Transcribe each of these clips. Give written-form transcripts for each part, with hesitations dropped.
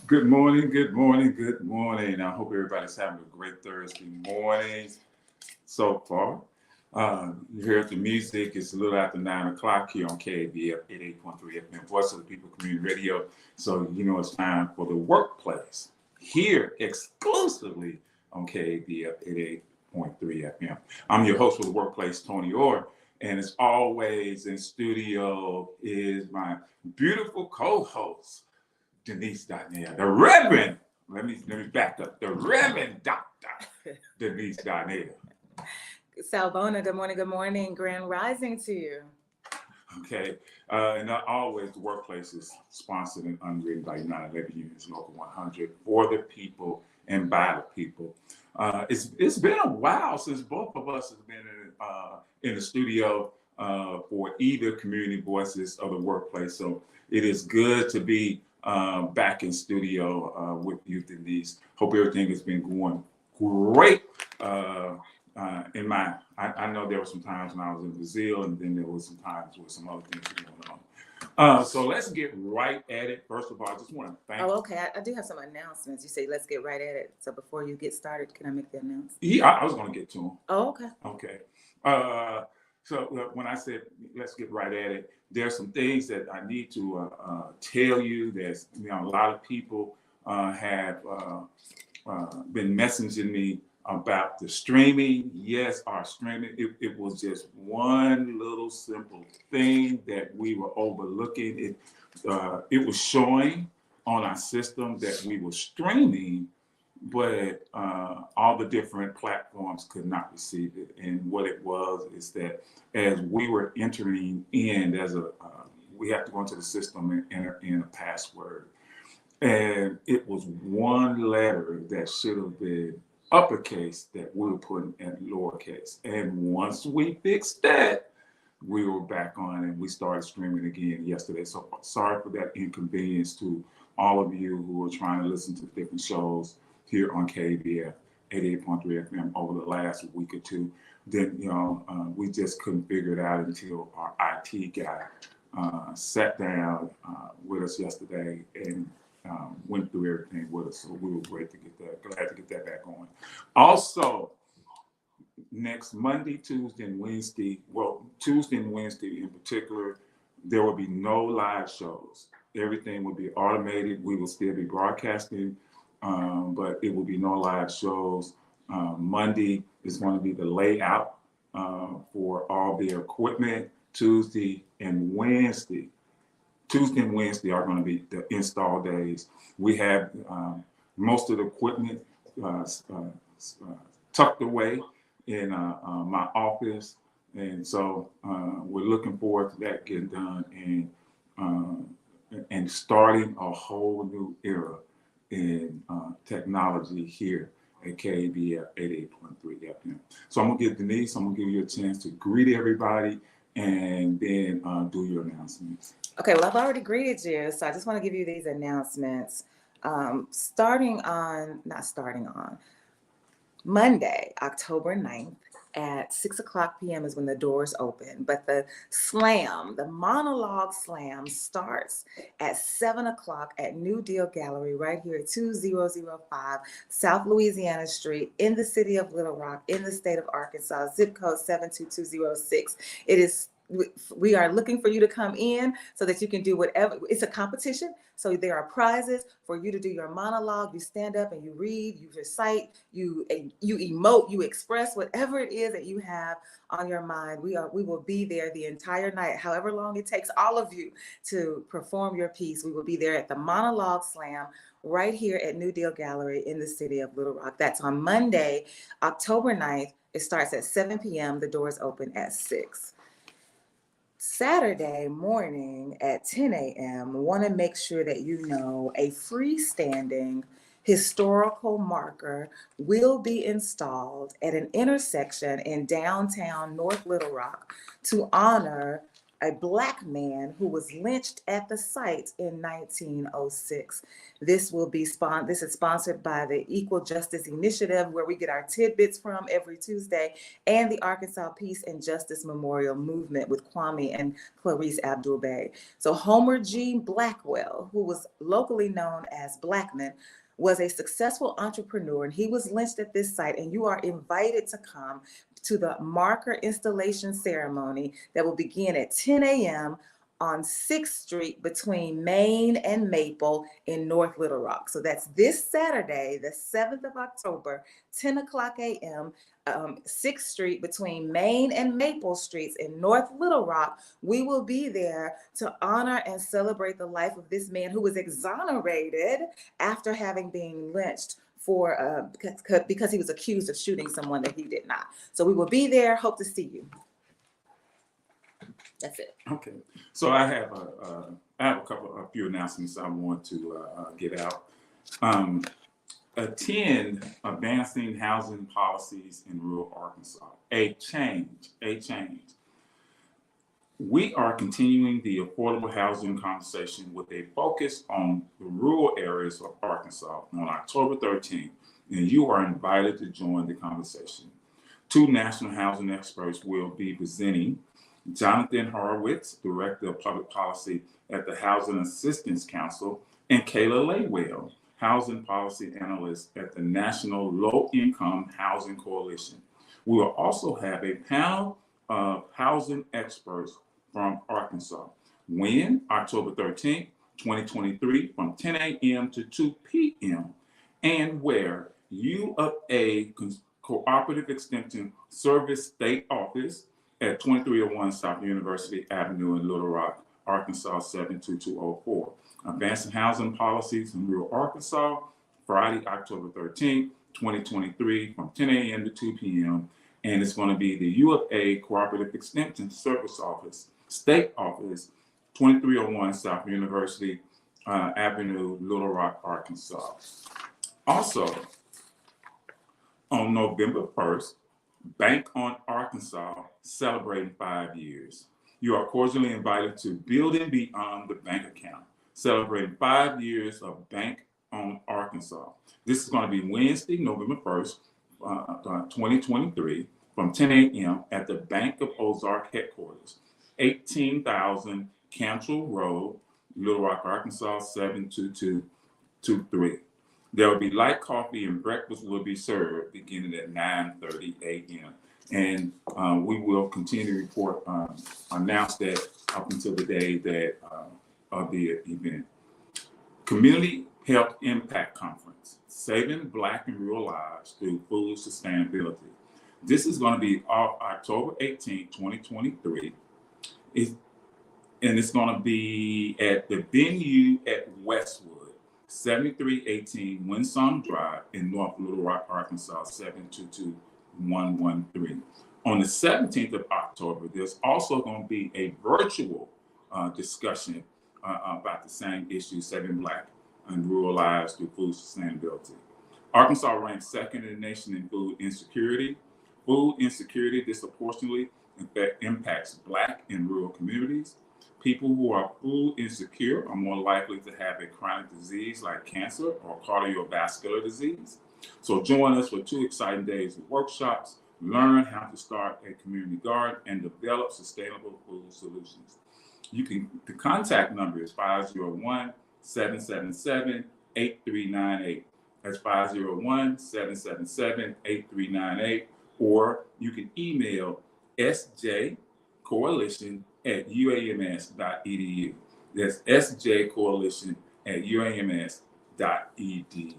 Good morning, good morning, good morning. I hope everybody's having a great Thursday morning so far. You heard the music. It's a little after 9 o'clock here on KABF 88.3 FM, Voice of the People Community Radio. So you know it's time for the workplace here exclusively on KABF 88.3 FM. I'm your host for the workplace, Toney Orr. And as always in studio is my beautiful co-host, Denise Darnell, the Reverend. Let me back up. The Reverend Dr. Denise Darnell. Salbona, good morning. Grand rising to you. Okay. And always the workplace is sponsored and underwritten by United Labor Unions Local 100 for the people and by the people. It's been a while since both of us have been in the studio for either community voices of the workplace. So it is good to be back in studio with you, Denise. Hope everything has been going great. I know there were some times when I was in Brazil, and then there was some times with some other things going on. So let's get right at it. First of all, I just want to thank. Oh, okay. I do have some announcements. You say let's get right at it. So before you get started, can I make the announcement? Yeah, I was going to get to them. Oh, okay. Okay. So when I said let's get right at it, there's some things that I need to tell you. There's a lot of people have been messaging me about the streaming. Yes, our streaming. It was just one little simple thing that we were overlooking. It was showing on our system that we were streaming, but all the different platforms could not receive it. And what it was is that as we were entering in, we have to go into the system and enter in a password. And it was one letter that should have been uppercase that we were putting at lowercase. And once we fixed that, we were back on and we started streaming again yesterday. So sorry for that inconvenience to all of you who are trying to listen to different shows here on KABF 88.3 FM over the last week or two. Then, we just couldn't figure it out until our IT guy sat down with us yesterday and went through everything with us. So we were glad to get that back on. Also, next Monday, Tuesday, and Wednesday, Tuesday and Wednesday in particular, there will be no live shows. Everything will be automated. We will still be broadcasting, but it will be no live shows. Monday is going to be the layout for all the equipment. Tuesday and Wednesday are going to be the install days. We have most of the equipment tucked away in my office, and so we're looking forward to that getting done and starting a whole new era in technology here at KABF 88.3 FM. So I'm gonna give Denise, I'm gonna give you a chance to greet everybody and then do your announcements. Okay, well, I've already greeted you, so I just want to give you these announcements. Starting on Monday, October 9th at 6 o'clock p.m. is when the doors open. But the monologue slam starts at 7 o'clock at New Deal Gallery right here at 2005 South Louisiana Street in the city of Little Rock in the state of Arkansas, zip code 72206. We are looking for you to come in so that you can do whatever. It's a competition. So there are prizes for you to do your monologue. You stand up and you read, you recite, you emote, you express whatever it is that you have on your mind. We will be there the entire night, however long it takes all of you to perform your piece. We will be there at the Monologue Slam right here at New Deal Gallery in the city of Little Rock. That's on Monday, October 9th. It starts at 7 p.m. The doors open at 6. Saturday morning at 10 a.m., want to make sure that you know a freestanding historical marker will be installed at an intersection in downtown North Little Rock to honor a Black man who was lynched at the site in 1906. This is sponsored by the Equal Justice Initiative, where we get our tidbits from every Tuesday, and the Arkansas Peace and Justice Memorial Movement with Kwame and Clarice Abdul-Bey. So Homer G. Blackwell, who was locally known as Blackman, was a successful entrepreneur, and he was lynched at this site, and you are invited to come to the marker installation ceremony that will begin at 10 a.m. on 6th Street between Main and Maple in North Little Rock. So that's this Saturday, the 7th of October, 10 o'clock a.m., 6th Street between Main and Maple Streets in North Little Rock. We will be there to honor and celebrate the life of this man who was exonerated after having been lynched because he was accused of shooting someone that he did not. So we will be there. Hope to see you. That's it. Okay. So I have a few announcements I want to get out. Attend Advancing Housing Policies in Rural Arkansas. A change. We are continuing the affordable housing conversation with a focus on the rural areas of Arkansas on October 13th, and you are invited to join the conversation. 2 national housing experts will be presenting: Jonathan Horowitz, Director of Public Policy at the Housing Assistance Council, and Kayla Laywell, Housing Policy Analyst at the National Low Income Housing Coalition. We will also have a panel of housing experts from Arkansas. When? October 13th, 2023, from 10 a.m. to 2 p.m. And where? U of A Cooperative Extension Service State Office at 2301 South University Avenue in Little Rock, Arkansas 72204. Advancing Housing Policies in Rural Arkansas, Friday, October 13th, 2023, from 10 a.m. to 2 p.m. And it's going to be the U of A Cooperative Extension Service Office, State Office, 2301 South University Avenue, Little Rock, Arkansas. Also, on November 1st, Bank on Arkansas celebrating 5 years. You are cordially invited to Building Beyond the Bank Account, celebrating 5 years of Bank on Arkansas. This is going to be Wednesday, November 1st, 2023, from 10 a.m. at the Bank of Ozark headquarters, 18,000 Cantrell Road, Little Rock, Arkansas 72223. There will be light coffee and breakfast will be served beginning at 9:30 a.m. And we will continue to report, announce that up until the day that of the event. Community Health Impact Conference, Saving Black and Rural Lives Through Food Sustainability. This is going to be October 18, 2023. And it's going to be at the venue at Westwood, 7318 Winsome Drive in North Little Rock, Arkansas, 722113. On the 17th of October, there's also going to be a virtual discussion about the same issue, saving Black and rural lives through food sustainability. Arkansas ranks second in the nation in food insecurity. Food insecurity disproportionately impacts Black and rural communities. People who are food insecure are more likely to have a chronic disease like cancer or cardiovascular disease. So join us for 2 exciting days of workshops, learn how to start a community garden, and develop sustainable food solutions. The contact number is 501-777-8398. That's 501-777-8398. Or you can email sjcoalition@uams.edu. That's sjcoalition@uams.edu.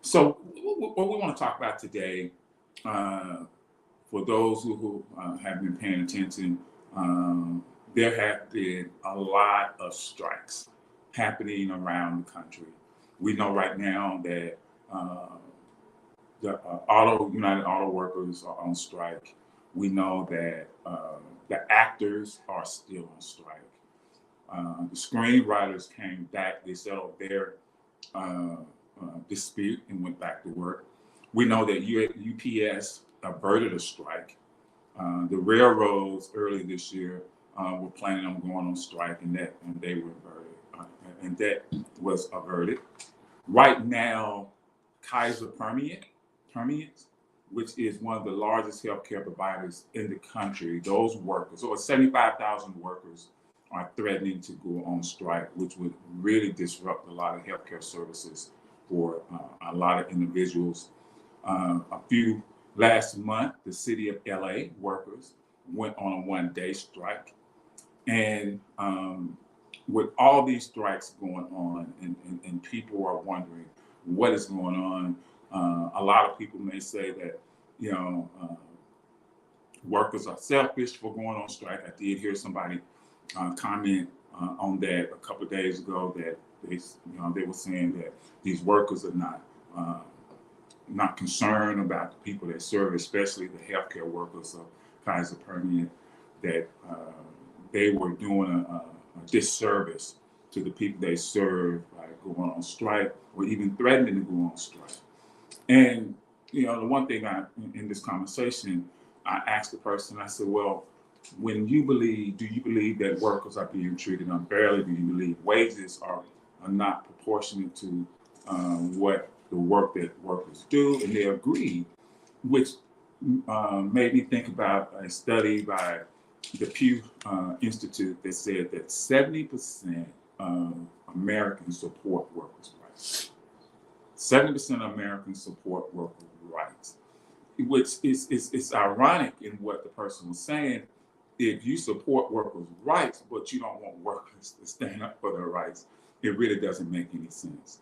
So what we want to talk about today, for those who have been paying attention, there have been a lot of strikes happening around the country. We know right now that the United Auto Workers are on strike. We know that the actors are still on strike. The screenwriters came back. They said, dispute and went back to work. We know that UPS averted a strike. The railroads earlier this year were planning on going on strike, and they were averted, and that was averted. Right now, Kaiser Permanente, which is one of the largest healthcare providers in the country, those workers, over 75,000 workers, are threatening to go on strike, which would really disrupt a lot of healthcare services for a lot of individuals. Last month, the city of LA workers went on a one-day strike. And with all these strikes going on, and people are wondering what is going on, a lot of people may say that, workers are selfish for going on strike. I did hear somebody comment on that a couple of days ago, that they were saying that these workers are not concerned about the people they serve, especially the healthcare workers of Kaiser Permanente, that they were doing a disservice to the people they serve by going on strike or even threatening to go on strike. And the one thing in this conversation, I asked the person, I said, well, do you believe that workers are being treated unfairly? Do you believe wages are not proportionate to what the work that workers do? And they agreed, which made me think about a study by the Pew Institute that said that 70% of Americans support workers' rights. 70% of Americans support workers' rights, which is ironic in what the person was saying. If you support workers' rights, but you don't want workers to stand up for their rights, it really doesn't make any sense.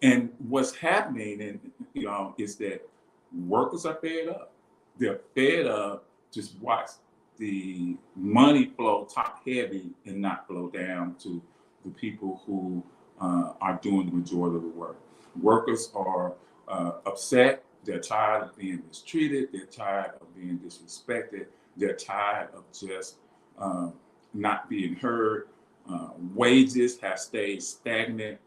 And what's happening, is that workers are fed up. They're fed up. Just watch the money flow top heavy and not flow down to the people who are doing the majority of the work. Workers are upset. They're tired of being mistreated. They're tired of being disrespected. They're tired of just not being heard. Wages have stayed stagnant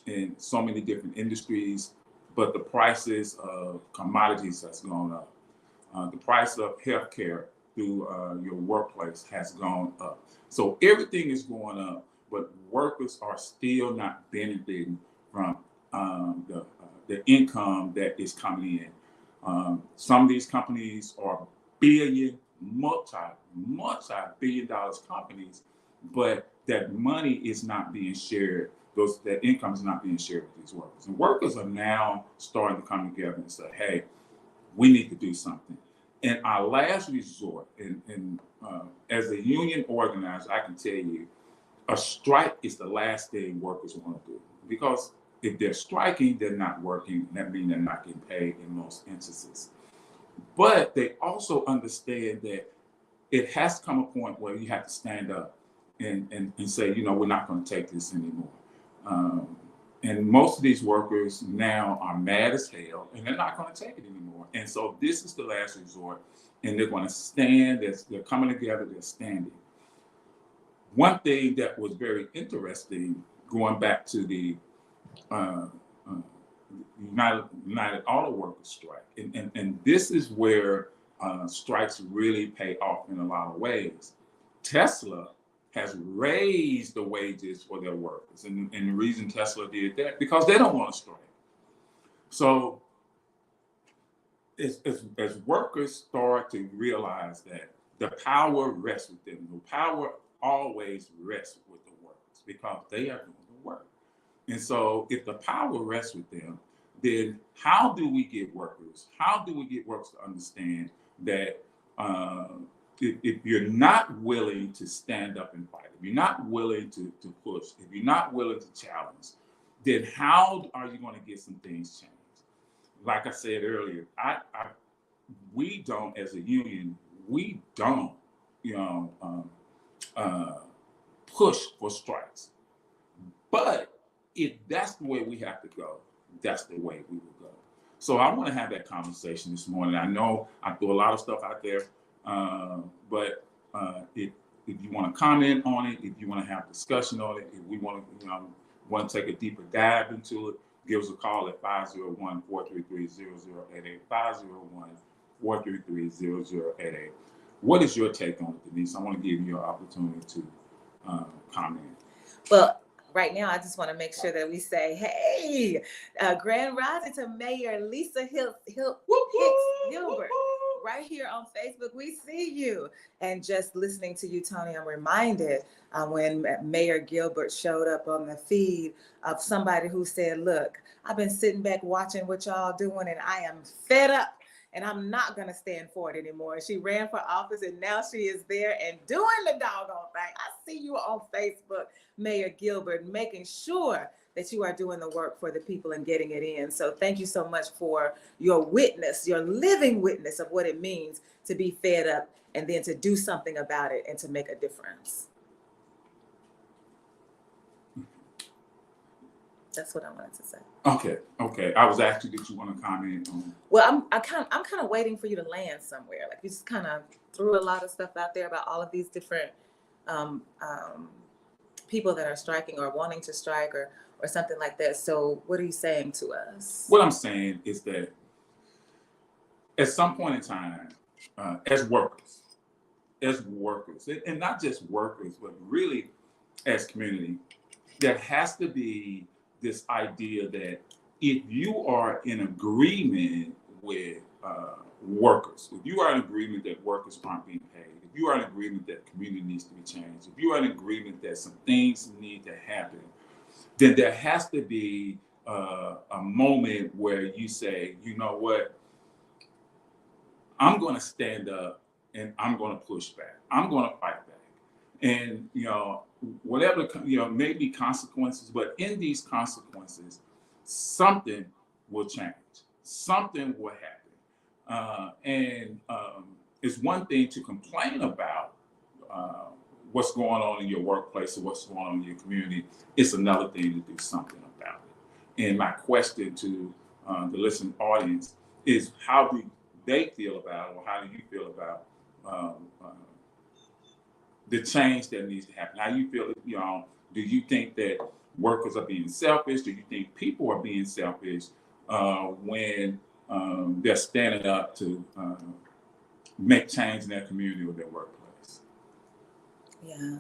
in so many different industries, but the prices of commodities has gone up. The price of healthcare through your workplace has gone up. So everything is going up, but workers are still not benefiting from the income that is coming in. Some of these companies are multi-billion dollars companies, but that money is not being shared. That income is not being shared with these workers. And workers are now starting to come together and say, hey, we need to do something. And our last resort, and as a union organizer, I can tell you, a strike is the last thing workers want to do. Because if they're striking, they're not working. And that means they're not getting paid in most instances. But they also understand that it has to come a point where you have to stand up and say, we're not going to take this anymore. And most of these workers now are mad as hell, and they're not going to take it anymore. And so this is the last resort, and they're going to stand. They're coming together. They're standing. One thing that was very interesting, going back to the United Auto Workers strike, and this is where strikes really pay off in a lot of ways. Tesla has raised the wages for their workers. And the reason Tesla did that, because they don't want to strike. So as workers start to realize that the power rests with them, the power always rests with the workers because they are doing the work. And so if the power rests with them, then how do we get workers to understand that if you're not willing to stand up and fight, if you're not willing to push, if you're not willing to challenge, then how are you going to get some things changed? Like I said earlier, we don't, as a union, we don't, push for strikes. But if that's the way we have to go, that's the way we will go. So I want to have that conversation this morning. I know I threw a lot of stuff out there. But if you want to comment on it, if you want to have discussion on it, if we want to want to take a deeper dive into it, give us a call at 501-433-0088, 501-433-0088. What is your take on it, Denise? I want to give you an opportunity to comment. Well, right now, I just want to make sure that we say, hey, grand rising to Mayor Lisa Hicks Gilbert. Right here on Facebook, we see you. And just listening to you, Toney, I'm reminded when Mayor Gilbert showed up on the feed of somebody who said, look, I've been sitting back watching what y'all doing and I am fed up and I'm not going to stand for it anymore. She ran for office and now she is there and doing the doggone thing. I see you on Facebook, Mayor Gilbert, making sure that you are doing the work for the people and getting it in. So thank you so much for your witness, your living witness of what it means to be fed up and then to do something about it and to make a difference. That's what I wanted to say. Okay. I was asking, did you want to comment on? Well, I'm kind of waiting for you to land somewhere. Like you just kind of threw a lot of stuff out there about all of these different people that are striking or wanting to strike or something like that. So what are you saying to us? What I'm saying is that at some point in time, as workers, and not just workers, but really as community, there has to be this idea that if you are in agreement with workers, if you are in agreement that workers aren't being paid, if you are in agreement that community needs to be changed, if you are in agreement that some things need to happen, then there has to be a moment where you say, you know what, I'm going to stand up and I'm going to push back. I'm going to fight back. And, whatever, maybe consequences, but in these consequences, something will change. Something will happen. It's one thing to complain about what's going on in your workplace or what's going on in your community. It's another thing to do something about it. And my question to the listening audience is, how do they feel about it, or how do you feel about the change that needs to happen? How you feel, do you think that workers are being selfish? Do you think people are being selfish when they're standing up to make change in their community or their workplace? Yeah,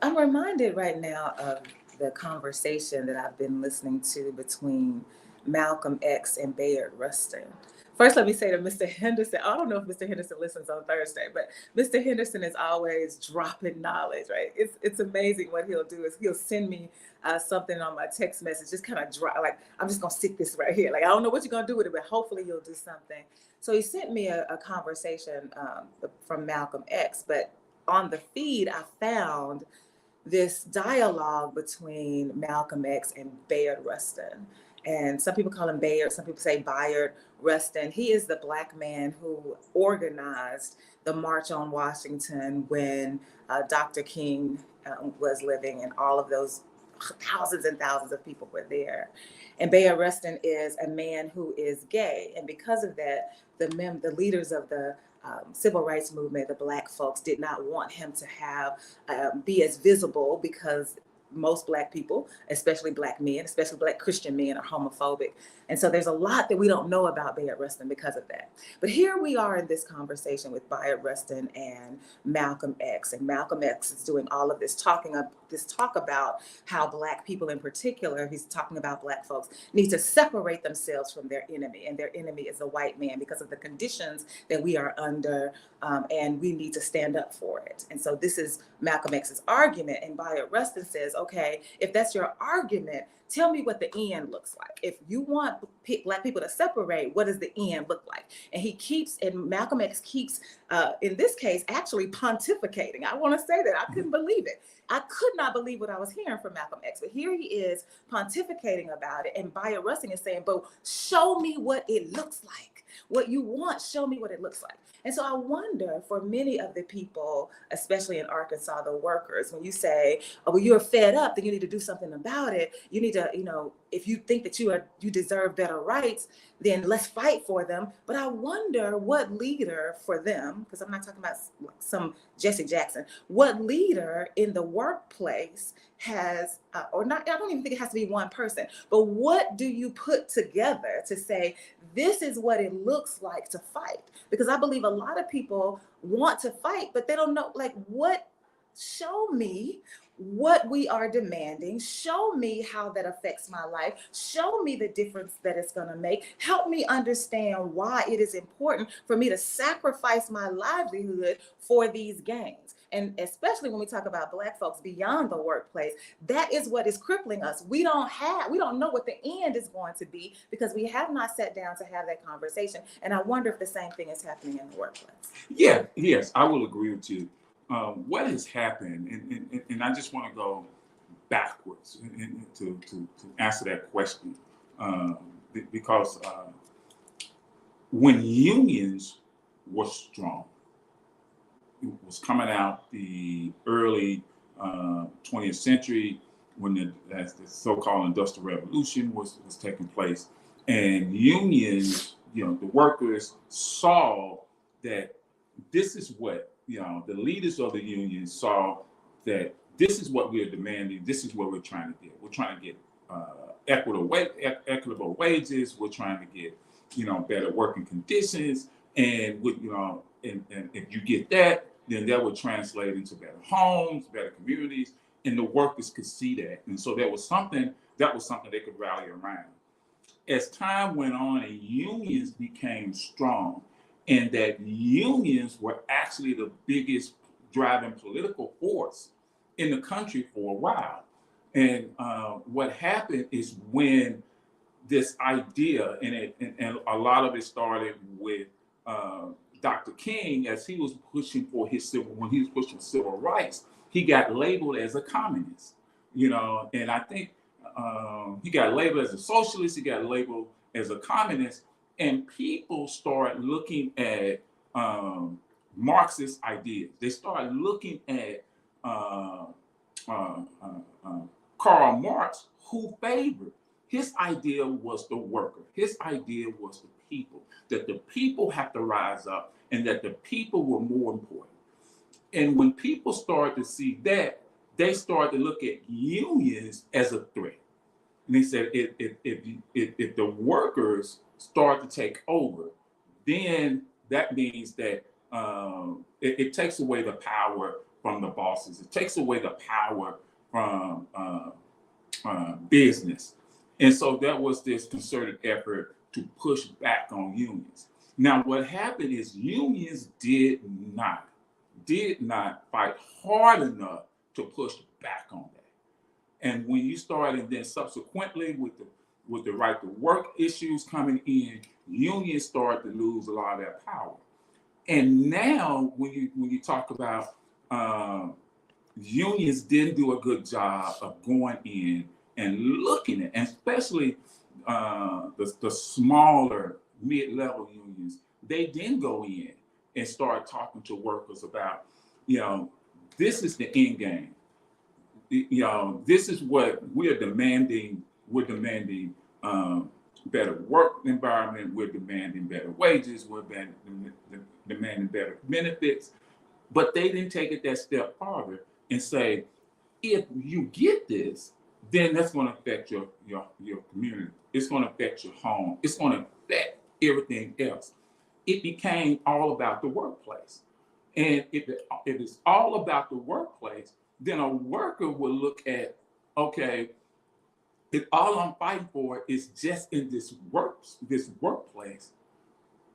I'm reminded right now of the conversation that I've been listening to between Malcolm X and Bayard Rustin. First, let me say to Mr. Henderson, I don't know if Mr. Henderson listens on Thursday, but Mr. Henderson is always dropping knowledge, right? It's amazing what he'll do is he'll send me something on my text message, just kind of drop, like, I'm just going to stick this right here. Like, I don't know what you're going to do with it, but hopefully you'll do something. So he sent me a conversation from Malcolm X, but on the feed, I found this dialogue between Malcolm X and Bayard Rustin. And some people call him Bayard, some people say Bayard Rustin. He is the Black man who organized the March on Washington when Dr. King was living, and all of those thousands and thousands of people were there. And Bayard Rustin is a man who is gay. And because of that, the leaders of the civil rights movement, the Black folks, did not want him to have be as visible, because most Black people, especially Black men, especially Black Christian men, are homophobic. And so there's a lot that we don't know about Bayard Rustin because of that. But here we are in this conversation with Bayard Rustin and Malcolm X. And Malcolm X is doing all of this talk about how Black people in particular, he's talking about Black folks, need to separate themselves from their enemy. And their enemy is the white man because of the conditions that we are under, and we need to stand up for it. And so this is Malcolm X's argument. And Bayard Rustin says, okay, if that's your argument, tell me what the end looks like. If you want Black people to separate, what does the end look like? And Malcolm X keeps, in this case, actually pontificating. I want to say that I couldn't believe it. I could not believe what I was hearing from Malcolm X, but here he is pontificating about it. And Bayard Rustin is saying, but show me what it looks like. What you want, show me what it looks like. And so I wonder, for many of the people, especially in Arkansas, the workers, when you say, oh, well, you're fed up, then you need to do something about it. You need to, if you think that you deserve better rights, then let's fight for them. But I wonder what leader for them, because I'm not talking about some Jesse Jackson, what leader in the workplace has, or not, I don't even think it has to be one person, but what do you put together to say, this is what it looks like to fight? Because I believe a lot of people want to fight, but they don't know, like, show me what we are demanding, show me how that affects my life, show me the difference that it's going to make, help me understand why it is important for me to sacrifice my livelihood for these gains. And especially when we talk about Black folks beyond the workplace, that is what is crippling us. We don't know what the end is going to be because we have not sat down to have that conversation. And I wonder if the same thing is happening in the workplace. Yeah, yes, I will agree with you. What has happened, and I just want to go backwards to answer that question, because when unions were strong, it was coming out the early 20th century when the so-called Industrial Revolution was taking place, and unions, the workers saw that this is what, the leaders of the union saw that this is what we're demanding. This is what we're trying to get. We're trying to get equitable wages. We're trying to get, better working conditions. And with, and if you get that, then that would translate into better homes, better communities, and the workers could see that. And so that was something they could rally around. As time went on and unions became strong, and that unions were actually the biggest driving political force in the country for a while. And what happened is when this idea, and a lot of it started with Dr. King, as he was pushing for when he was pushing civil rights, he got labeled as a communist, and I think he got labeled as a socialist, he got labeled as a communist, and people started looking at Marxist ideas. They started looking at Karl Marx, who favored. His idea was the worker. His idea was the people, that the people have to rise up and that the people were more important. And when people started to see that, they started to look at unions as a threat. And they said, if the workers start to take over, then that means that it takes away the power from the bosses. It takes away the power from business. And so that was this concerted effort to push back on unions. Now, what happened is unions did not fight hard enough to push back on that. And when you started, then subsequently with the right to work issues coming in, unions started to lose a lot of their power. And now, when you talk about unions didn't do a good job of going in and looking at, and especially the smaller mid-level unions, they didn't go in and start talking to workers about, this is the end game. This is what we're demanding. We're demanding better work environment. We're demanding better wages. We're demanding better benefits. But they didn't take it that step farther and say, if you get this, then that's going to affect your community. It's going to affect your home. It's going to affect everything else. It became all about the workplace. And if it's all about the workplace, then a worker will look at, okay, if all I'm fighting for is just in this workplace,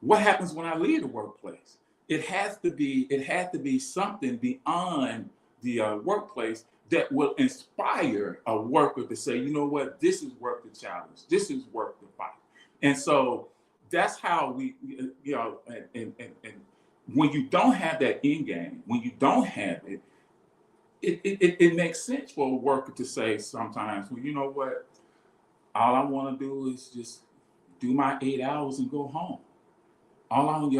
what happens when I leave the workplace? It has to be something beyond the workplace that will inspire a worker to say, you know what, this is worth the challenge. This is worth the fight. And so that's how we, and when you don't have that end game, when you don't have it, it makes sense for a worker to say sometimes, well, you know what, all I want to do is just do my 8 hours and go home. I'm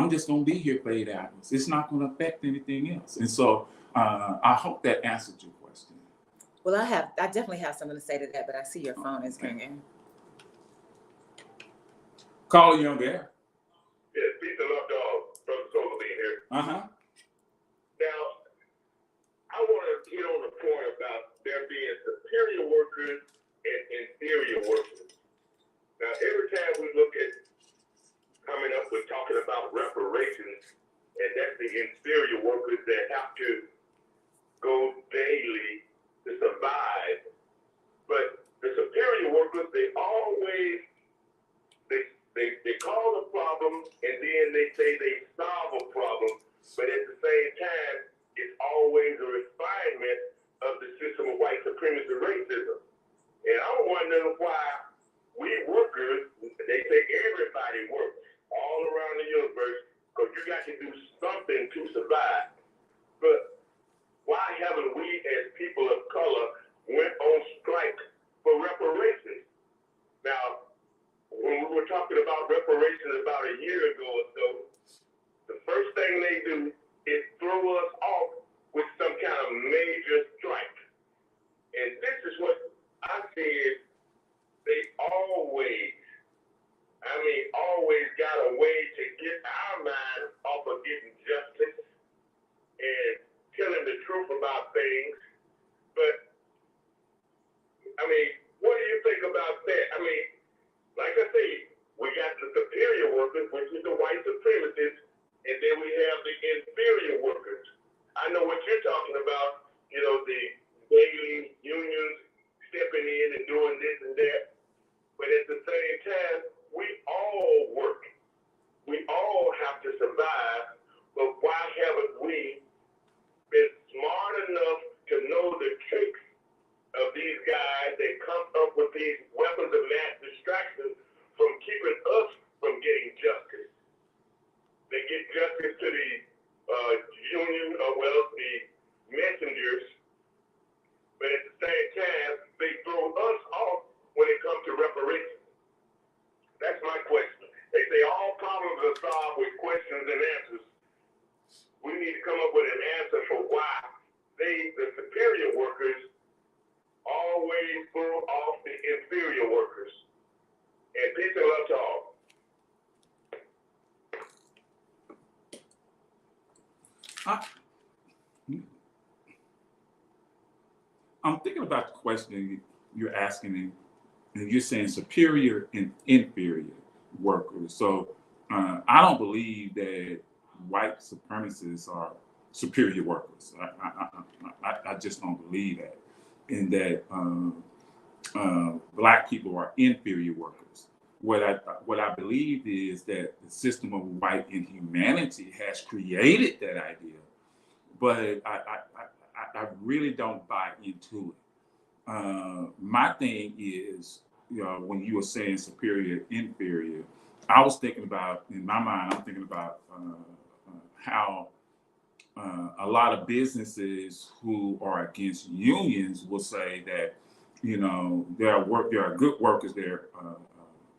just going to be here for 8 hours. It's not going to affect anything else. And so I hope that answered your question. Well, I definitely have something to say to that, but I see your phone is ringing. Call you on there. Yes, peace and love, dog. Brother Soberly here. Uh-huh. Now, workers and inferior workers. Now, every time we look at coming up with talking about reparations, and that's the inferior workers that have to go daily to survive. But the superior workers, they always, they cause a problem and then they say they solve a problem, but at the same time, it's always a refinement of the system of white supremacy racism. And I'm wondering why we workers, they say everybody works all around the universe because you got to do something to survive. But why haven't we as people of color went on strike for reparations? Now, when we were talking about reparations about a year ago or so, the first thing they do is throw us off with some kind of major strike. And this is what I see is they always got a way to get our minds off of getting justice and telling the truth about things. But, what do you think about that? Like I say, we got the superior workers, which is the white supremacists, and then we have the inferior workers. I know what you're talking about, the daily unions stepping in and doing this and that. But at the same time, we all work. We all have to survive. But why haven't we been smart enough to know the tricks of these guys that come up with these weapons of mass destruction from keeping us from getting justice? They get justice to the the messengers, but at the same time, they throw us off when it comes to reparations. That's my question. They say all problems are solved with questions and answers. We need to come up with an answer for why the superior workers, always throw off the inferior workers. And peace and love to all. I'm thinking about the question you're asking, and you're saying superior and inferior workers. So I don't believe that white supremacists are superior workers. I just don't believe that. And that Black people are inferior workers. What I believe is that the system of white inhumanity has created that idea, but I really don't buy into it. My thing is, when you were saying superior, inferior, I was thinking about, in my mind, I'm thinking about how a lot of businesses who are against unions will say that, there are good workers, there are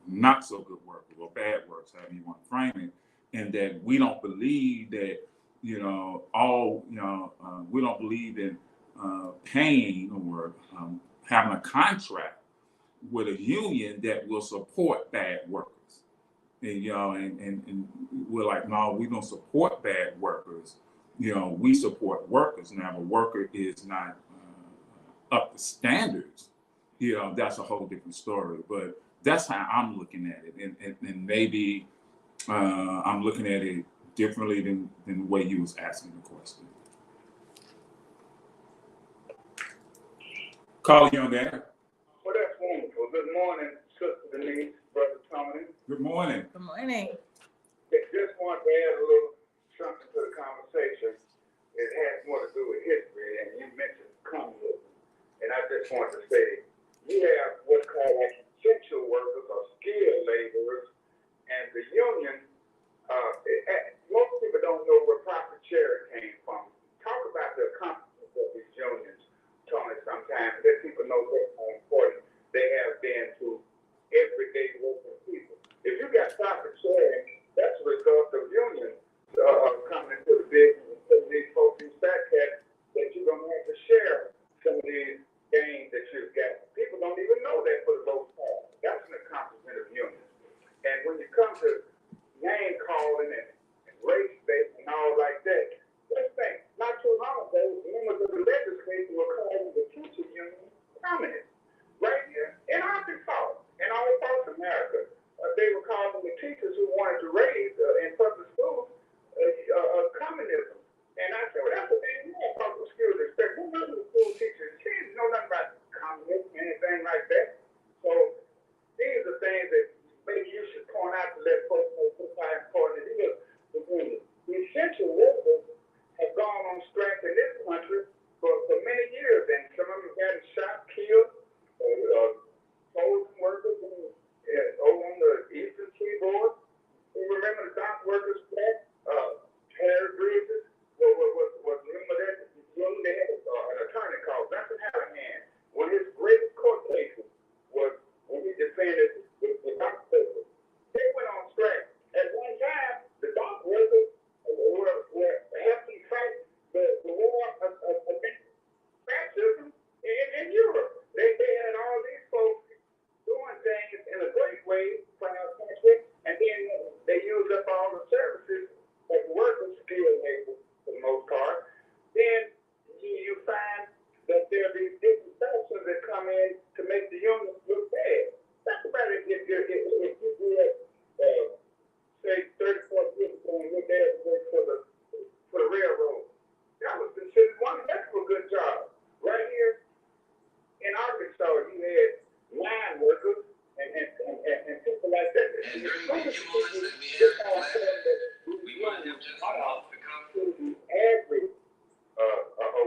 not so good workers, or bad workers, however you want to frame it, and that we don't believe that, we don't believe in paying or having a contract with a union that will support bad workers. And and we're like, no, we don't support bad workers. We support workers. Now, if a worker is not up to standards, that's a whole different story. But that's how I'm looking at it, and maybe I'm looking at it differently than the way you was asking the question. Call you on that. Well, that's wonderful. Good morning, Sister Denise, Brother Toney. Good morning. Good morning. Just wanted to add a little something to the conversation. It has more to do with history, and you mentioned communism. And I just wanted to say, you have what's called essential workers or skilled laborers, and the union, most people don't know where profit sharing came from. Talk about the accomplishments of these unions, Tony, sometimes. Let people know how important they have been to everyday working people. If you got profit sharing, that's a result of unions coming into the business and putting these folks in that you don't have to share some of these gains that you've got. People don't even know that for the most part. That's an accomplishment of unions. And when you come to name calling and race-based and all like that, let's think, not too long ago, members of the legislature were calling the teacher union communists. average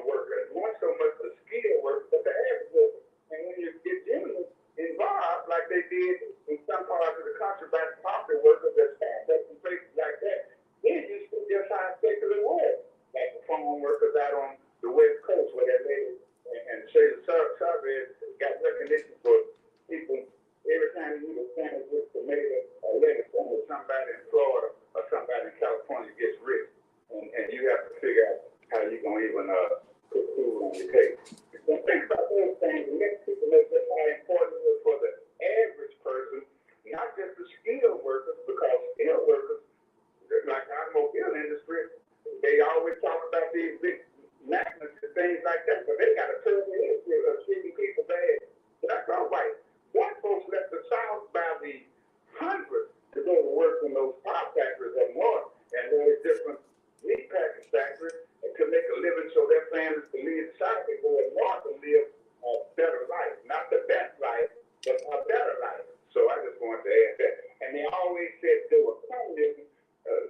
worker, not so much the skilled worker, but the average worker. And when you get unions involved, like they did in some parts of the country, by property workers that stand up in places like that, then you see just how effective it was. Like the farm workers out on the West Coast, where that lady and say the suburbs got recognition for people. Every time you eat a sandwich with tomato or lettuce on with somebody in Florida or somebody in California gets rich, and you have to figure out how you're going to even put food on your table. So think about those things and let people know just how important it is for the average person, not just the skilled workers, because skilled workers, like the automobile industry, they always talk about these big magnets and things like that, but they got a terrible history of treating people bad. That's all right. White folks left the South by the hundreds to go to work in those pop factories up north and those different meat packing factories and to make a living so their families can leave the South and go north and live a better life. Not the best life, but a better life. So I just wanted to add that. And they always said they were communism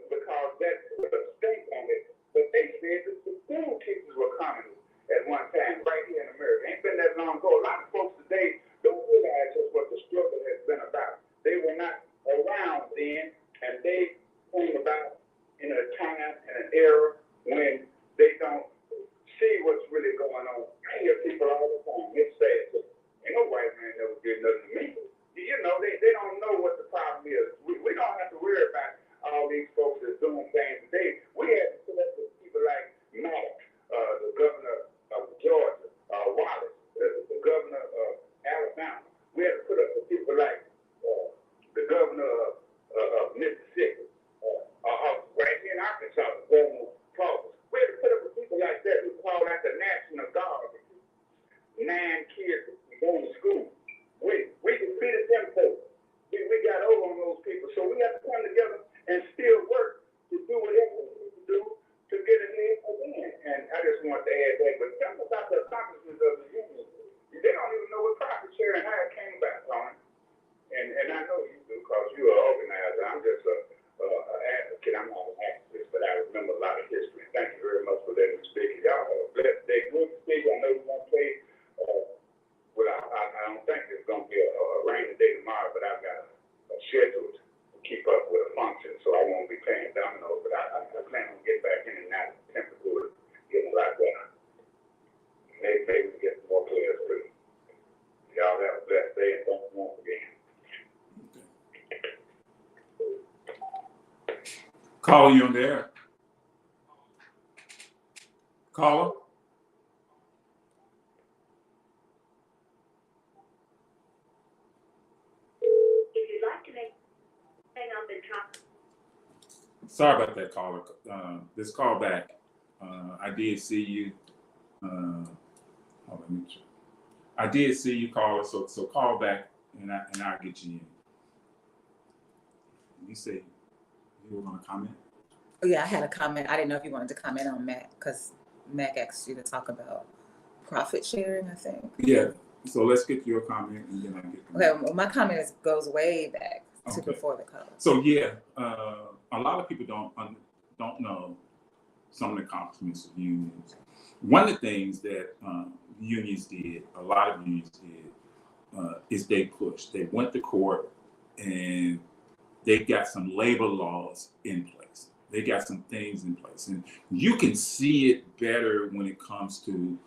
because that put a stink on it. But they said that the school teachers were communists at one time right here in America. Ain't been that long ago. A lot of folks today don't realize just what the struggle has been about. They were not around then, and they came about in a time and an era when they don't see what's really going on. I hear people all the time. It's sad. Ain't no white man never did nothing to me. You know, they don't know what the problem is. We don't have to worry about all these folks that's doing things today. We had to put up with people like Maddox, the governor of Georgia, Wallace, the governor of Alabama. We had to put up with people like the governor of Mississippi, right here in Arkansas, the governor of Florida. We had to put up with people like that who call out the National Guard. 9 kids going to school. We defeated them folks. We got over on those people. So we have to come together and still work to do whatever we need to do to get ahead again. And I just want to add that. But tell me about the accomplishments of the union. They don't even know what profit sharing how it came about, Ron. And I know you do because you're an organizer. I'm just an advocate. I'm not an activist, but I remember a lot of history. Thank you very much for letting me speak. Y'all have a blessed day. Good to speak. I know you're going to play. Well, I don't think it's going to be a rainy day tomorrow, but I've got a schedule to keep up with a function, so I won't be playing dominoes. But I plan on getting back in and out of the temperature, getting a lot better. Maybe we get some more players too. Y'all have a blessed day and don't want again. Caller, you on there? Caller? Sorry about that, caller. This call back. I did see you. I did see you, caller. So call back, and I'll get you in. You say you were going to comment? Oh, yeah, I had a comment. I didn't know if you wanted to comment on Mac because Mac asked you to talk about profit sharing, I think. Yeah. So let's get your comment, and then I get. Okay. Well, my comment goes way back to before the call. So yeah, a lot of people don't know some of the accomplishments of unions. One of the things that unions did, a lot of unions did, is they pushed. They went to court and they got some labor laws in place. They got some things in place, and you can see it better when it comes to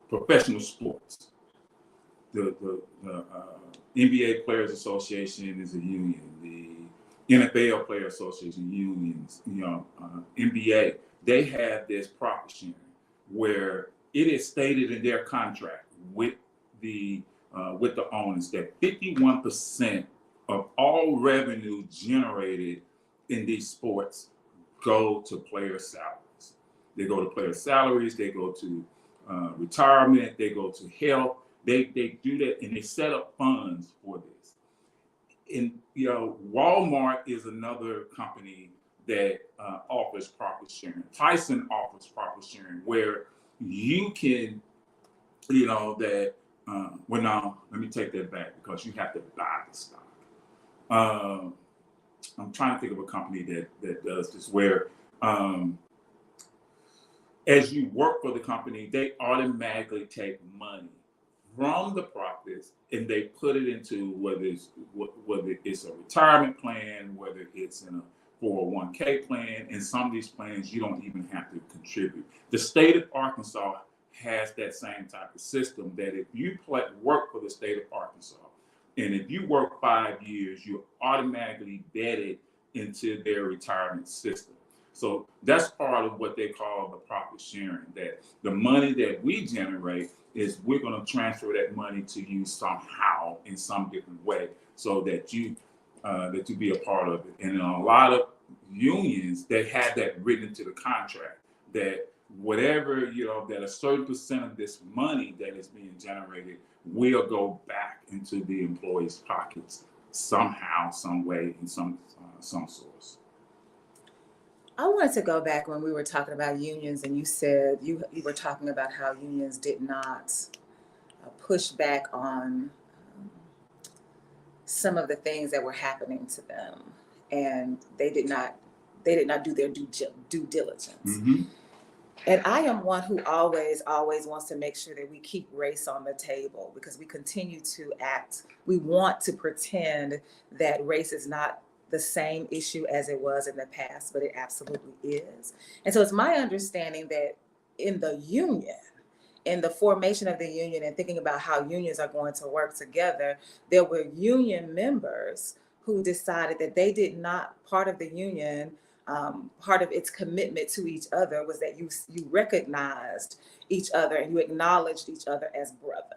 professional sports. The NBA Players Association is a union. The NFL Players Association unions. NBA. They have this profit sharing where it is stated in their contract with the owners that 51% of all revenue generated in these sports go to player salaries. They go to player salaries. They go to retirement. They go to health. They do that, and they set up funds for this. And Walmart is another company that offers profit sharing. Tyson offers profit sharing, where you can, well, now let me take that back because you have to buy the stock. I'm trying to think of a company that does this, where as you work for the company, they automatically take money from the profits and they put it into whether it's a retirement plan, whether it's in a 401k plan. In some of these plans, you don't even have to contribute. The state of Arkansas has that same type of system, that if you work for the state of Arkansas, and if you work 5 years, you're automatically vetted into their retirement system. So that's part of what they call the profit sharing, that the money that we generate is we're going to transfer that money to you somehow in some different way, so that you be a part of it. And in a lot of unions, they have that written into the contract, that whatever, that a certain percent of this money that is being generated will go back into the employees' pockets somehow, some way, in some source. I wanted to go back when we were talking about unions, and you said you were talking about how unions did not push back on some of the things that were happening to them, and they did not do their due diligence. Mm-hmm. And I am one who always wants to make sure that we keep race on the table, because we want to pretend that race is not the same issue as it was in the past, but it absolutely is. And so it's my understanding that in the union, in the formation of the union and thinking about how unions are going to work together, there were union members who decided that they did not, part of the union, part of its commitment to each other was that you recognized each other and you acknowledged each other as brother.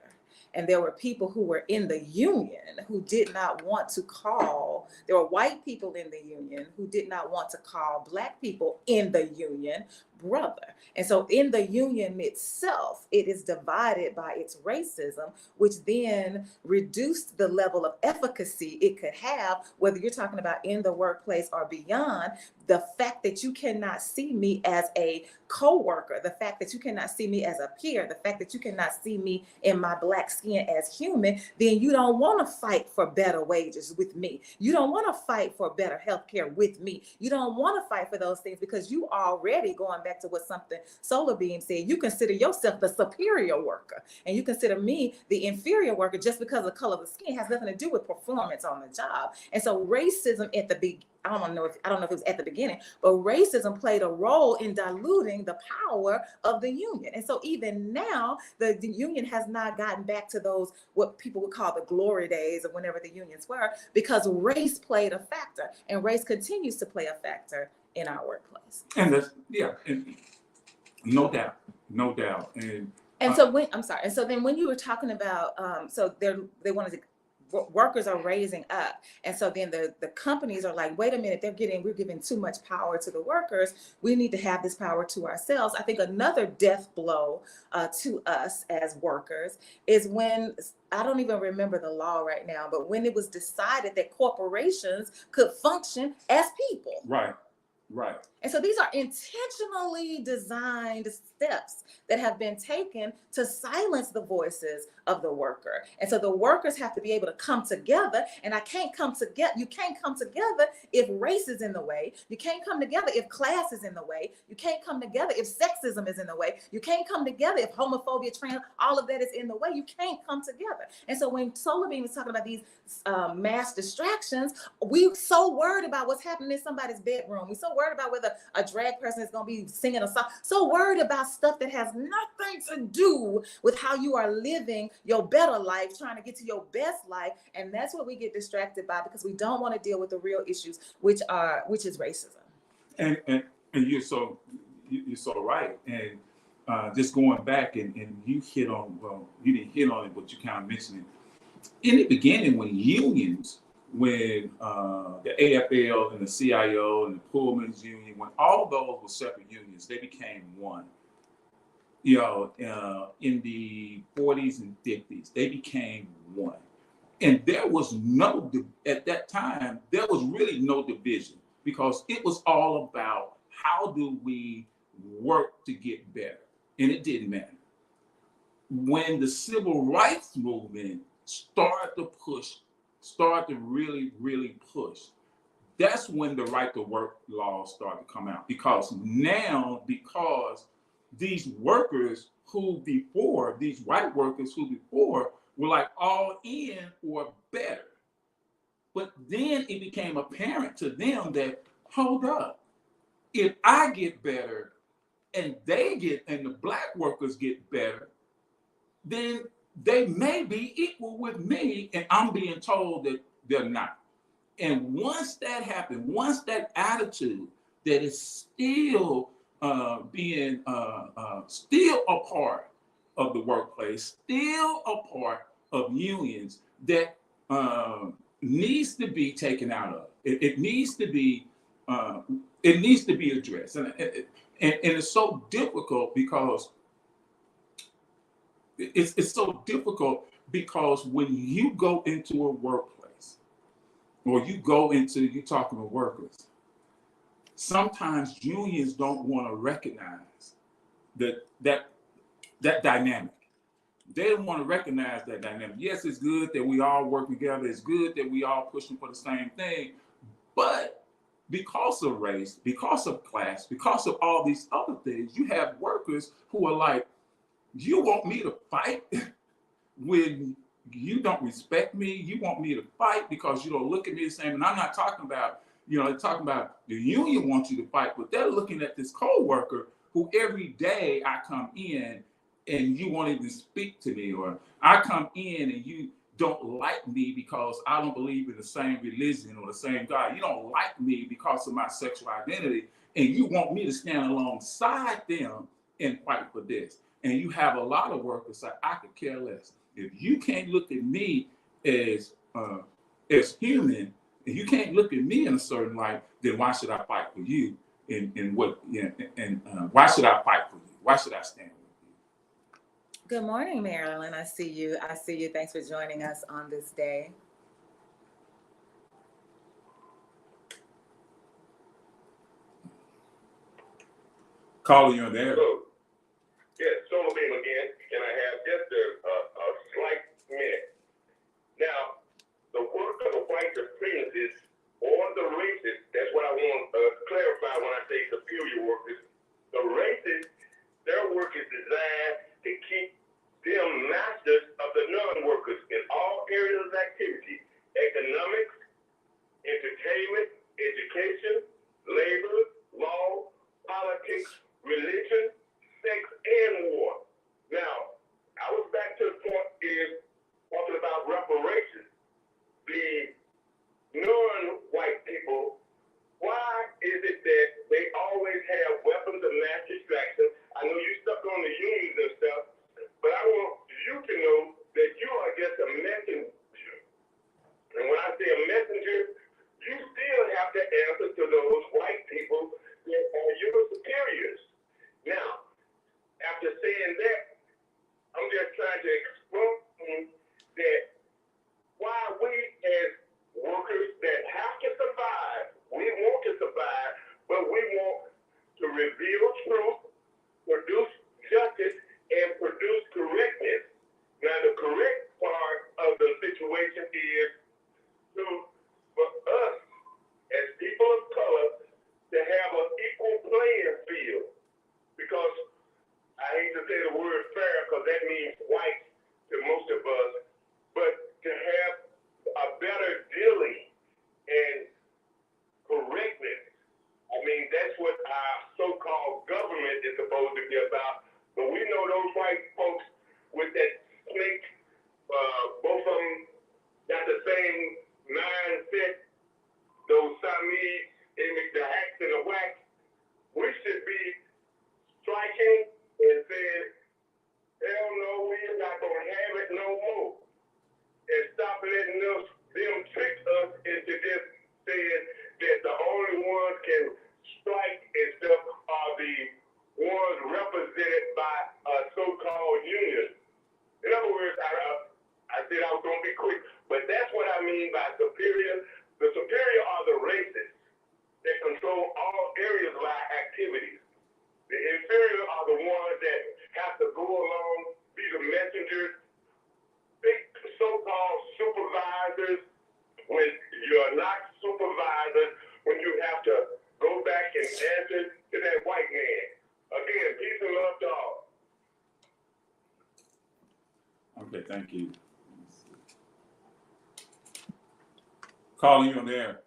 And there were people who were in the union who did not want to call, there were white people in the union who did not want to call Black people in the union brother. And so in the union itself, it is divided by its racism, which then reduced the level of efficacy it could have, whether you're talking about in the workplace or beyond. The fact that you cannot see me as a coworker, the fact that you cannot see me as a peer, the fact that you cannot see me in my Black skin as human, then you don't want to fight for better wages with me. You don't want to fight for better healthcare with me. You don't want to fight for those things because you already, going back to what something Solar Beam said, you consider yourself the superior worker and you consider me the inferior worker just because the color of the skin has nothing to do with performance on the job. And so racism at the beginning, I don't know if it was at the beginning, but racism played a role in diluting the power of the union. And so even now, the union has not gotten back to those, what people would call the glory days of whenever the unions were, because race played a factor, and race continues to play a factor in our workplace. And and no doubt. And so then you were talking about, so they wanted to, workers are raising up. And so then the companies are like, wait a minute, we're giving too much power to the workers. We need to have this power to ourselves. I think another death blow to us as workers is when, I don't even remember the law right now, but when it was decided that corporations could function as people. Right. And so these are intentionally designed steps that have been taken to silence the voices of the worker. And so the workers have to be able to come together, and you can't come together if race is in the way. You can't come together if class is in the way. You can't come together if sexism is in the way. You can't come together if homophobia, trans, all of that is in the way. You can't come together. And so when Solar Beam is talking about these mass distractions, we're so worried about what's happening in somebody's bedroom. We're so worried about whether a drag person is going to be singing a song. So worried about stuff that has nothing to do with how you are living your better life, trying to get to your best life. And that's what we get distracted by, because we don't want to deal with the real issues, which is racism. And you're so right. And just going back and you hit on, well, you didn't hit on it, but you kind of mentioned it. In the beginning, when the AFL and the CIO and the Pullman's Union, when all those were separate unions, they became one. In the 40s and 50s, they became one. And there was at that time, there was really no division, because it was all about how do we work to get better. And it didn't matter. When the civil rights movement started to push start to really, really push, that's when the right to work laws start to come out. Because these workers who before, these white workers who before were like all in or better. But then it became apparent to them that, hold up, if I get better and the black workers get better, then they may be equal with me, and I'm being told that they're not. And once that happened, once that attitude that is still being still a part of the workplace, still a part of unions, that needs to be taken out of. It needs to be addressed, and it's so difficult because it's so difficult because when you go into a workplace or you're talking to workers, sometimes unions don't want to recognize that dynamic. They don't want to recognize that dynamic. Yes, it's good that we all work together. It's good that we all pushing for the same thing. But because of race, because of class, because of all these other things, you have workers who are like, you want me to fight when you don't respect me? You want me to fight because you don't look at me the same? And I'm not talking about, they're talking about the union wants you to fight, but they're looking at this co-worker who every day I come in and you won't even speak to me, or I come in and you don't like me because I don't believe in the same religion or the same God. You don't like me because of my sexual identity, and you want me to stand alongside them and fight for this. And you have a lot of workers say, I could care less. If you can't look at me as human, and you can't look at me in a certain light, then why should I fight for you? Why should I fight for you? Why should I stand with you? Good morning, Marilyn. I see you. Thanks for joining us on this day. Calling you there. Yes, Solar Beam again. Can I have just a slight minute? Now, the work of the white supremacists or the racists, that's what I want to clarify when I say superior workers. The racists, their work is designed to keep them masters of the non-workers in all areas of activity: economics, entertainment, education, labor, law, politics, religion, sex, and war. Now, I was back to the point is talking about reparations. The non-white people, why is it that they always have weapons of mass destruction? I know you stuck on the unions and stuff, but I want you to know that you are just a messenger. And when I say a messenger, you still have to answer to those white people that are your superiors. Now, after saying that, I'm just trying to explain that why we as workers that have to survive, we want to survive, but we want to reveal truth, produce justice, and produce correctness. Now, the correct part of the situation is for us as people of color to have an equal playing field, because I hate to say the word fair because that means white to most of us, but to have a better dealing and correctness. I mean, that's what our so-called government is supposed to be about. But we know those white folks with that snake, both of them got the same mindset, those Siamese, the hacks and the whacks. We should be striking and saying, hell no, we're not going to have it no more. And stop letting them trick us into just saying that the only ones can strike and stuff are the ones represented by a so-called union. In other words, I said I was going to be quick, but that's what I mean by superior. The superior are the racists that control all areas of our activities. The inferior are the ones that have to go along, be the messengers, big so-called supervisors, when you're not supervisors, when you have to go back and answer to that white man. Again, peace and love to all. Okay, thank you. Calling you on the air.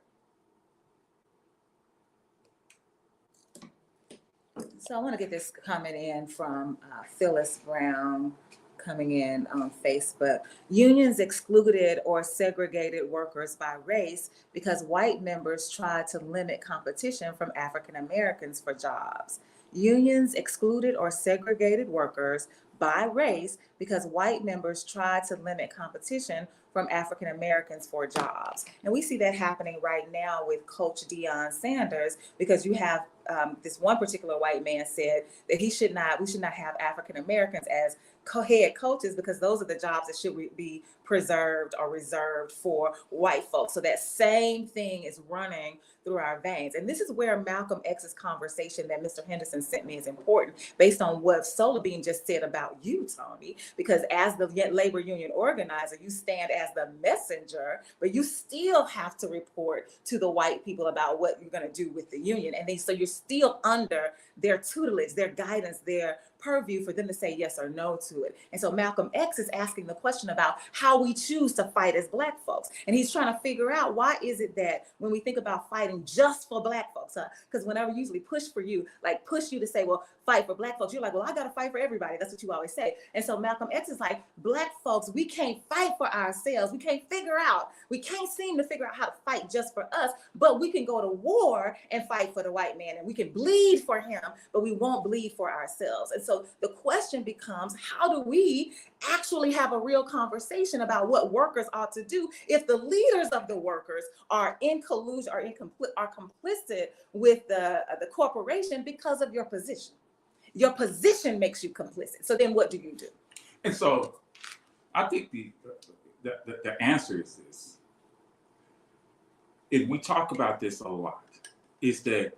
So I want to get this comment in from Phyllis Brown coming in on Facebook. Unions excluded or segregated workers by race because white members tried to limit competition from African Americans for jobs. Unions excluded or segregated workers by race because white members tried to limit competition from African Americans for jobs. And we see that happening right now with Coach Deion Sanders, because you have this one particular white man said that we should not have African Americans as head coaches because those are the jobs that should be preserved or reserved for white folks. So that same thing is running through our veins. And this is where Malcolm X's conversation that Mr. Henderson sent me is important, based on what Solar Bean just said about you, Toney, because as the labor union organizer, you stand as the messenger, but you still have to report to the white people about what you're going to do with the union. And so you're still under their tutelage, their guidance, their purview for them to say yes or no to it. And so Malcolm X is asking the question about how we choose to fight as Black folks. And he's trying to figure out, why is it that when we think about fighting just for Black folks, because whenever we usually push you to say, well, fight for Black folks, you're like, well, I got to fight for everybody. That's what you always say. And so Malcolm X is like, Black folks, we can't fight for ourselves. We can't seem to figure out how to fight just for us, but we can go to war and fight for the white man, and we can bleed for him, but we won't bleed for ourselves. And so the question becomes, how do we actually have a real conversation about what workers ought to do if the leaders of the workers are in collusion or are complicit with the corporation because of your position? Your position makes you complicit. So then what do you do? And so I think the answer is this. And we talk about this a lot, is that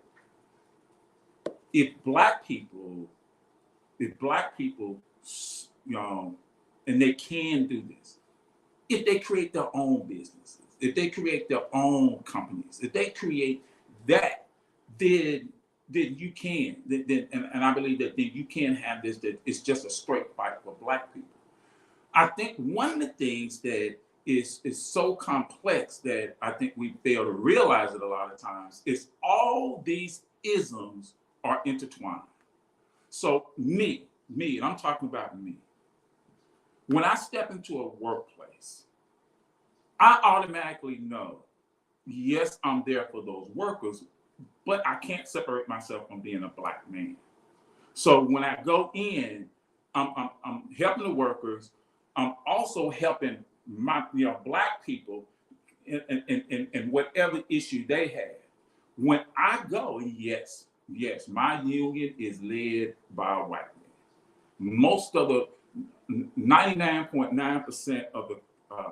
if Black people, and they can do this, if they create their own businesses, if they create their own companies, if they create that, then you can. And I believe that then you can have this, that it's just a straight fight for Black people. I think one of the things that is so complex that I think we fail to realize it a lot of times is all these isms are intertwined. So me, and I'm talking about me. When I step into a workplace, I automatically know, yes, I'm there for those workers, but I can't separate myself from being a Black man. So when I go in, I'm helping the workers. I'm also helping my Black people in whatever issue they have. When I go, yes, my union is led by a white man. Most of the 99.9% of the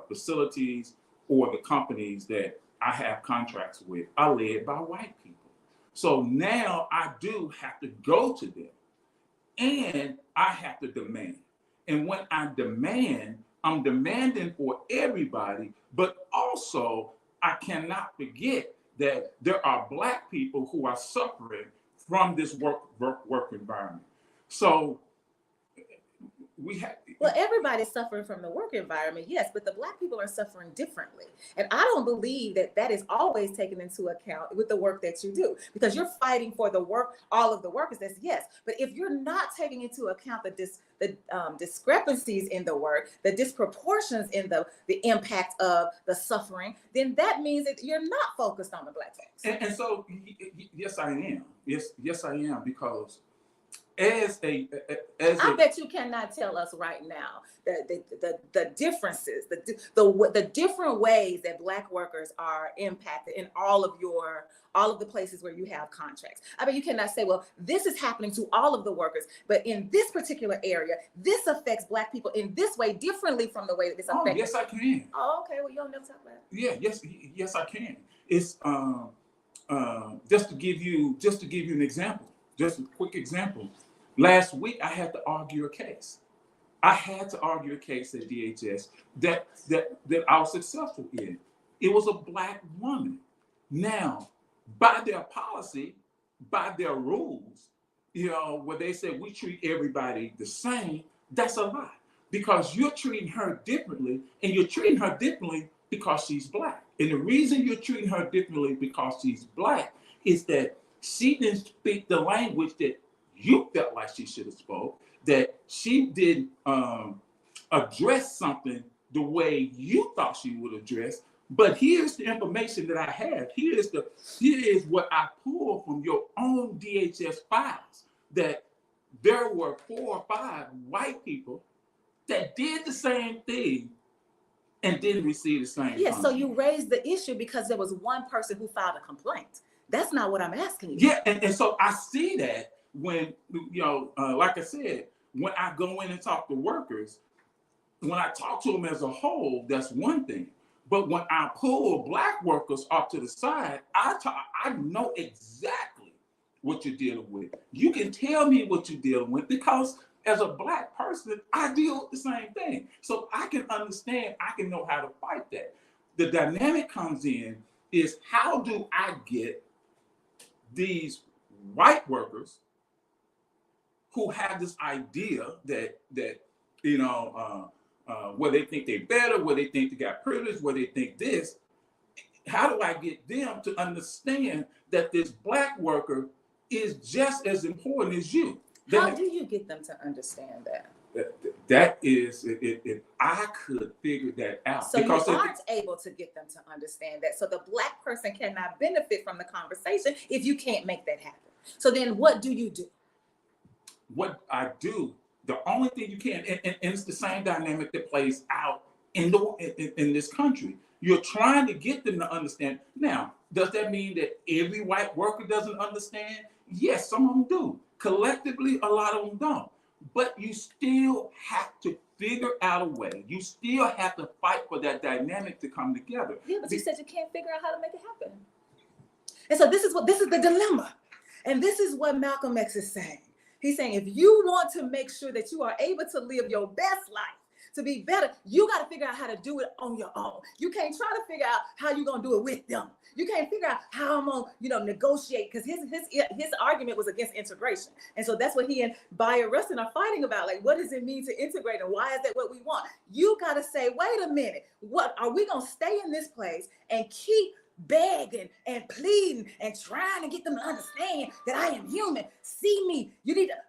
facilities or the companies that I have contracts with are led by white people. So now I do have to go to them and I have to demand. And when I demand, I'm demanding for everybody, but also I cannot forget that there are Black people who are suffering from this work environment. So well, everybody's suffering from the work environment, yes, but the Black people are suffering differently. And I don't believe that is always taken into account with the work that you do, because you're fighting for the work, all of the workers, that's yes. But if you're not taking into account the discrepancies in the work, the disproportions in the impact of the suffering, then that means that you're not focused on the Black folks. And so, yes, I am. Yes, I am, because I bet you cannot tell us right now the differences, the different ways that Black workers are impacted in all of the places where you have contracts. I bet you cannot say, well, this is happening to all of the workers, but in this particular area, this affects Black people in this way differently from the way that this affects. Oh, yes, I can. Oh, okay. Well, you don't never talk about it. Yeah, yes, I can. It's just to give you an example, just a quick example. Last week, I had to argue a case. I had to argue a case at DHS that I was successful in. it was a Black woman. Now, by their policy, by their rules, where they said we treat everybody the same, that's a lie. Because you're treating her differently, and you're treating her differently because she's Black. And the reason you're treating her differently because she's Black is that she didn't speak the language that you felt like she should have spoke, that she didn't address something the way you thought she would address. But here's the information that I have. Here is what I pulled from your own DHS files, that there were 4 or 5 white people that did the same thing and didn't receive the same. Yeah, so you raised the issue because there was one person who filed a complaint. That's not what I'm asking you. Yeah, and so I see that when, like I said, when I go in and talk to workers, when I talk to them as a whole, that's one thing. But when I pull Black workers off to the side, I know exactly what you're dealing with. You can tell me what you're dealing with because as a Black person, I deal with the same thing. So I can understand, I can know how to fight that. The dynamic comes in is, how do I get these white workers who have this idea that where they think they're better, where they think they got privilege, where they think this, how do I get them to understand that this Black worker is just as important as you? How do you get them to understand that? That is, if I could figure that out. So because you aren't able to get them to understand that. So the Black person cannot benefit from the conversation if you can't make that happen. So then what do you do? What I do, the only thing you can, and it's the same dynamic that plays out in this country. You're trying to get them to understand. Now, does that mean that every white worker doesn't understand? Yes, some of them do. Collectively, a lot of them don't. But you still have to figure out a way. You still have to fight for that dynamic to come together. Yeah, but you said you can't figure out how to make it happen. And so this is the dilemma. And this is what Malcolm X is saying. He's saying, if you want to make sure that you are able to live your best life, to be better, you got to figure out how to do it on your own. You can't try to figure out how you're going to do it with them. You can't figure out how I'm going to, negotiate, because his argument was against integration. And so that's what he and Bayard Rustin are fighting about. Like, what does it mean to integrate, and why is that what we want? You got to say, wait a minute, what are we going to stay in this place and keep begging and pleading and trying to get them to understand that I am human? See me.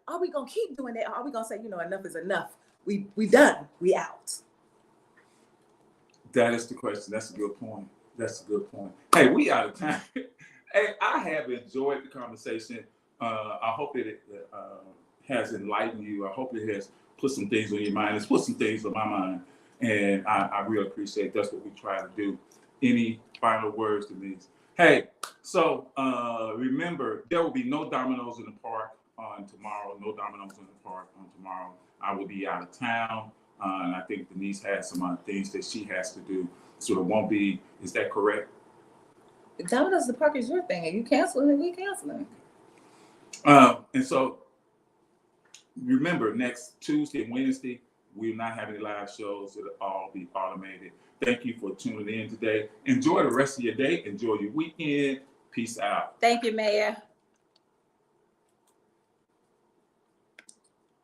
Are we going to keep doing that? Or are we going to say, enough is enough? We done. We out. That is the question. That's a good point. Hey, we out of time. Hey, I have enjoyed the conversation. I hope it has enlightened you. I hope it has put some things on your mind. It's put some things on my mind. And I really appreciate that's what we try to do. Any final words, Denise? Hey, so remember, there will be no dominoes in the park on tomorrow. No dominoes in the park on tomorrow. I will be out of town. And I think Denise has some things that she has to do. So it won't be, is that correct? Domino's the park is your thing, and you canceling it, we canceling. And so remember, next Tuesday and Wednesday, we'll not have any live shows. It'll all be automated. Thank you for tuning in today. Enjoy the rest of your day. Enjoy your weekend. Peace out. Thank you, Mayor.